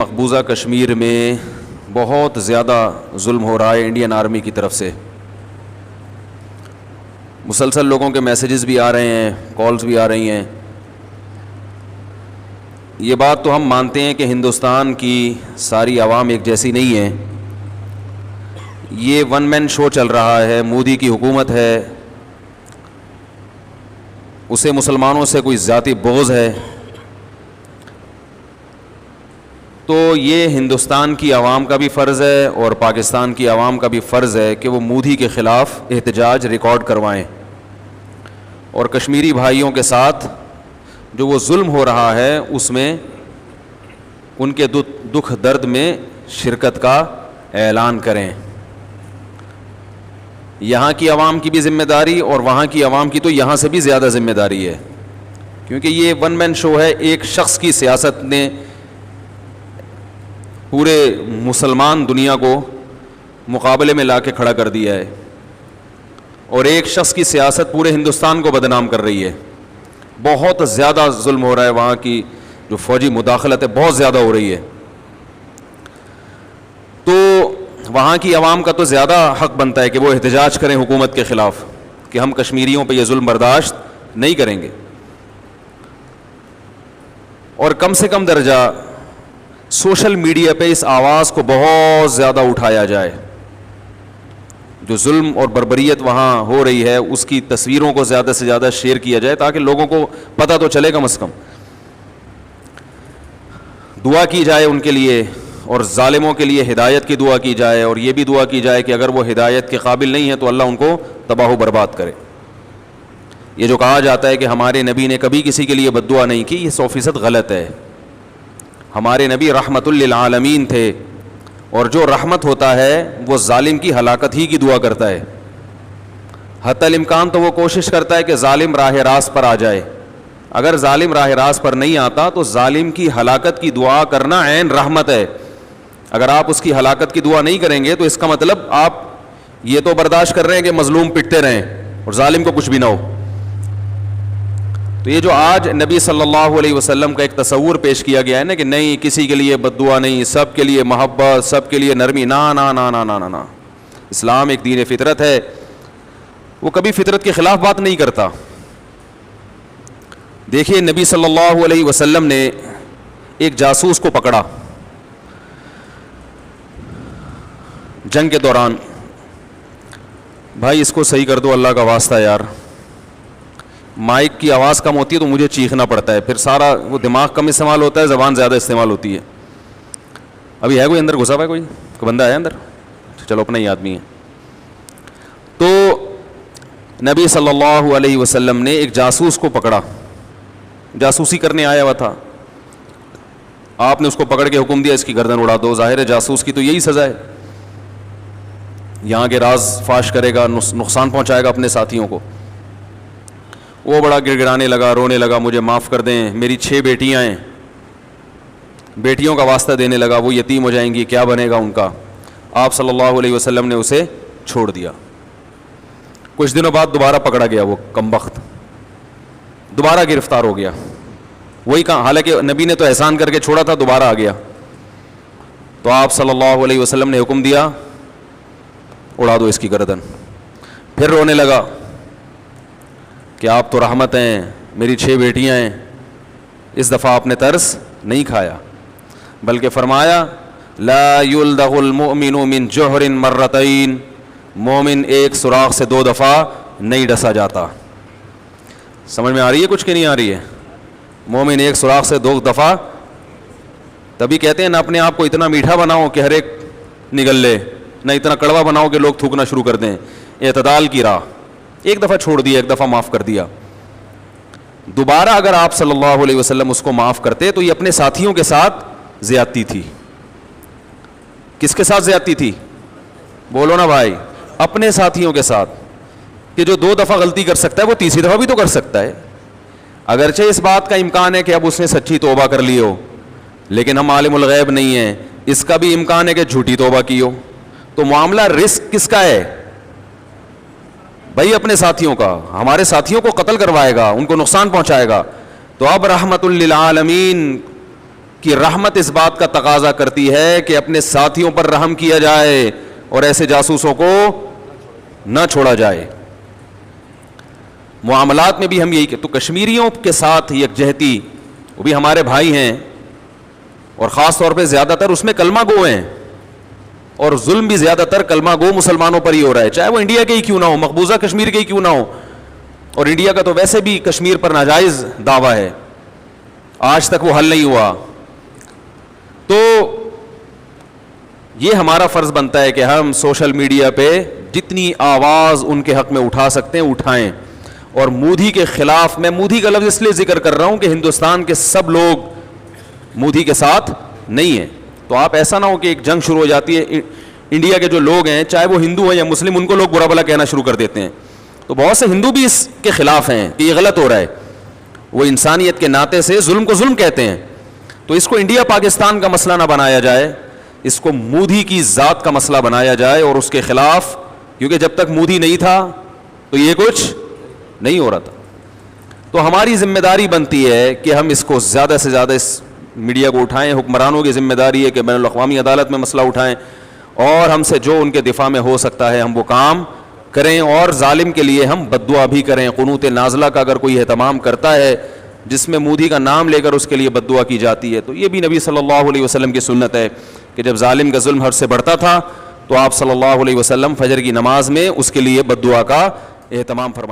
مقبوضہ کشمیر میں بہت زیادہ ظلم ہو رہا ہے انڈین آرمی کی طرف سے. مسلسل لوگوں کے میسیجز بھی آ رہے ہیں, کالز بھی آ رہی ہیں. یہ بات تو ہم مانتے ہیں کہ ہندوستان کی ساری عوام ایک جیسی نہیں ہے. یہ ون مین شو چل رہا ہے. مودی کی حکومت ہے, اسے مسلمانوں سے کوئی ذاتی بغض ہے. تو یہ ہندوستان کی عوام کا بھی فرض ہے اور پاکستان کی عوام کا بھی فرض ہے کہ وہ مودی کے خلاف احتجاج ریکارڈ کروائیں اور کشمیری بھائیوں کے ساتھ جو وہ ظلم ہو رہا ہے اس میں ان کے دکھ درد میں شرکت کا اعلان کریں. یہاں کی عوام کی بھی ذمہ داری اور وہاں کی عوام کی تو یہاں سے بھی زیادہ ذمہ داری ہے, کیونکہ یہ ون مین شو ہے. ایک شخص کی سیاست نے پورے مسلمان دنیا کو مقابلے میں لا کے کھڑا کر دیا ہے اور ایک شخص کی سیاست پورے ہندوستان کو بدنام کر رہی ہے. بہت زیادہ ظلم ہو رہا ہے, وہاں کی جو فوجی مداخلت ہے بہت زیادہ ہو رہی ہے. تو وہاں کی عوام کا تو زیادہ حق بنتا ہے کہ وہ احتجاج کریں حکومت کے خلاف کہ ہم کشمیریوں پہ یہ ظلم برداشت نہیں کریں گے. اور کم سے کم درجہ سوشل میڈیا پہ اس آواز کو بہت زیادہ اٹھایا جائے. جو ظلم اور بربریت وہاں ہو رہی ہے اس کی تصویروں کو زیادہ سے زیادہ شیئر کیا جائے تاکہ لوگوں کو پتہ تو چلے کم از کم. دعا کی جائے ان کے لیے اور ظالموں کے لیے ہدایت کی دعا کی جائے, اور یہ بھی دعا کی جائے کہ اگر وہ ہدایت کے قابل نہیں ہے تو اللہ ان کو تباہ و برباد کرے. یہ جو کہا جاتا ہے کہ ہمارے نبی نے کبھی کسی کے لیے بد دعا نہیں کی, یہ 100% غلط ہے. ہمارے نبی رحمت للعالمین تھے, اور جو رحمت ہوتا ہے وہ ظالم کی ہلاکت ہی کی دعا کرتا ہے. حتی الامکان تو وہ کوشش کرتا ہے کہ ظالم راہ راست پر آ جائے. اگر ظالم راہ راست پر نہیں آتا تو ظالم کی ہلاکت کی دعا کرنا عین رحمت ہے. اگر آپ اس کی ہلاکت کی دعا نہیں کریں گے تو اس کا مطلب آپ یہ تو برداشت کر رہے ہیں کہ مظلوم پٹتے رہیں اور ظالم کو کچھ بھی نہ ہو. تو یہ جو آج نبی صلی اللہ علیہ وسلم کا ایک تصور پیش کیا گیا ہے نا کہ نہیں کسی کے لیے بد دعا نہیں, سب کے لیے محبت, سب کے لیے نرمی, نا نا نا نا نا نا نا. اسلام ایک دین فطرت ہے, وہ کبھی فطرت کے خلاف بات نہیں کرتا. دیکھیے نبی صلی اللہ علیہ وسلم نے ایک جاسوس کو پکڑا جنگ کے دوران. بھائی اس کو صحیح کر دو اللہ کا واسطہ یار, مائک کی آواز کم ہوتی ہے تو مجھے چیخنا پڑتا ہے, پھر سارا وہ دماغ کم استعمال ہوتا ہے, زبان زیادہ استعمال ہوتی ہے. ابھی ہے کوئی اندر گھسا ہوا ہے, کوئی بندہ ہے اندر؟ چلو اپنا ہی آدمی ہے. تو نبی صلی اللہ علیہ وسلم نے ایک جاسوس کو پکڑا, جاسوسی کرنے آیا ہوا تھا. آپ نے اس کو پکڑ کے حکم دیا اس کی گردن اڑا دو. ظاہر ہے جاسوس کی تو یہی سزا ہے, یہاں کے راز فاش کرے گا, نقصان پہنچائے گا اپنے ساتھیوں کو. وہ بڑا گڑ گڑانے لگا, رونے لگا, مجھے معاف کر دیں, میری 6 بیٹیاں ہیں, بیٹیوں کا واسطہ دینے لگا, وہ یتیم ہو جائیں گی, کیا بنے گا ان کا. آپ صلی اللہ علیہ وسلم نے اسے چھوڑ دیا. کچھ دنوں بعد دوبارہ پکڑا گیا, وہ کمبخت دوبارہ گرفتار ہو گیا. وہی کہا, حالانکہ نبی نے تو احسان کر کے چھوڑا تھا, دوبارہ آ گیا. تو آپ صلی اللہ علیہ وسلم نے حکم دیا اڑا دو اس کی گردن. پھر رونے لگا کہ آپ تو رحمت ہیں, میری 6 بیٹیاں ہیں. اس دفعہ آپ نے ترس نہیں کھایا بلکہ فرمایا لا یلدغ المؤمن من جوہر مرتین, مومن ایک سوراخ سے 2 دفعہ نہیں ڈسا جاتا. سمجھ میں آ رہی ہے کچھ کہ نہیں آ رہی ہے؟ مومن ایک سوراخ سے 2 دفعہ, تبھی کہتے ہیں نہ اپنے آپ کو اتنا میٹھا بناؤ کہ ہر ایک نگل لے, نہ اتنا کڑوا بناؤ کہ لوگ تھوکنا شروع کر دیں. اعتدال کی راہ, ایک دفعہ چھوڑ دیا, ایک دفعہ معاف کر دیا. دوبارہ اگر آپ صلی اللہ علیہ وسلم اس کو معاف کرتے تو یہ اپنے ساتھیوں کے ساتھ زیادتی تھی. کس کے ساتھ زیادتی تھی؟ بولو نا بھائی, اپنے ساتھیوں کے ساتھ. کہ جو 2 دفعہ غلطی کر سکتا ہے وہ تیسری دفعہ بھی تو کر سکتا ہے. اگرچہ اس بات کا امکان ہے کہ اب اس نے سچی توبہ کر لی ہو, لیکن ہم عالم الغیب نہیں ہیں, اس کا بھی امکان ہے کہ جھوٹی توبہ کی ہو. تو معاملہ رسک کس کا ہے بھائی؟ اپنے ساتھیوں کا. ہمارے ساتھیوں کو قتل کروائے گا, ان کو نقصان پہنچائے گا. تو اب رحمت للعالمین کہ رحمت اس بات کا تقاضا کرتی ہے کہ اپنے ساتھیوں پر رحم کیا جائے اور ایسے جاسوسوں کو نہ چھوڑا جائے. معاملات میں بھی ہم یہی کہ تو کشمیریوں کے ساتھ یکجہتی, وہ بھی ہمارے بھائی ہیں اور خاص طور پہ زیادہ تر اس میں کلمہ گو ہیں, اور ظلم بھی زیادہ تر کلمہ گو مسلمانوں پر ہی ہو رہا ہے, چاہے وہ انڈیا کے ہی کیوں نہ ہو, مقبوضہ کشمیر کے ہی کیوں نہ ہو. اور انڈیا کا تو ویسے بھی کشمیر پر ناجائز دعویٰ ہے, آج تک وہ حل نہیں ہوا. تو یہ ہمارا فرض بنتا ہے کہ ہم سوشل میڈیا پہ جتنی آواز ان کے حق میں اٹھا سکتے ہیں اٹھائیں. اور مودی کے خلاف, میں مودی کا لفظ اس لیے ذکر کر رہا ہوں کہ ہندوستان کے سب لوگ مودی کے ساتھ نہیں ہیں. تو آپ ایسا نہ ہو کہ ایک جنگ شروع ہو جاتی ہے, انڈیا کے جو لوگ ہیں چاہے وہ ہندو ہیں یا مسلم, ان کو لوگ برا بھلا کہنا شروع کر دیتے ہیں. تو بہت سے ہندو بھی اس کے خلاف ہیں کہ یہ غلط ہو رہا ہے, وہ انسانیت کے ناطے سے ظلم کو ظلم کہتے ہیں. تو اس کو انڈیا پاکستان کا مسئلہ نہ بنایا جائے, اس کو مودی کی ذات کا مسئلہ بنایا جائے اور اس کے خلاف, کیونکہ جب تک مودی نہیں تھا تو یہ کچھ نہیں ہو رہا تھا. تو ہماری ذمہ داری بنتی ہے کہ ہم اس کو زیادہ سے زیادہ اس میڈیا کو اٹھائیں. حکمرانوں کی ذمہ داری ہے کہ بین الاقوامی عدالت میں مسئلہ اٹھائیں اور ہم سے جو ان کے دفاع میں ہو سکتا ہے ہم وہ کام کریں, اور ظالم کے لیے ہم بد دعا بھی کریں. قنوت نازلہ کا اگر کوئی اہتمام کرتا ہے جس میں مودی کا نام لے کر اس کے لیے بد دعا کی جاتی ہے, تو یہ بھی نبی صلی اللہ علیہ وسلم کی سنت ہے کہ جب ظالم کا ظلم حد سے بڑھتا تھا تو آپ صلی اللہ علیہ وسلم فجر کی نماز میں اس کے لیے بد دعا کا اہتمام فرمائیں.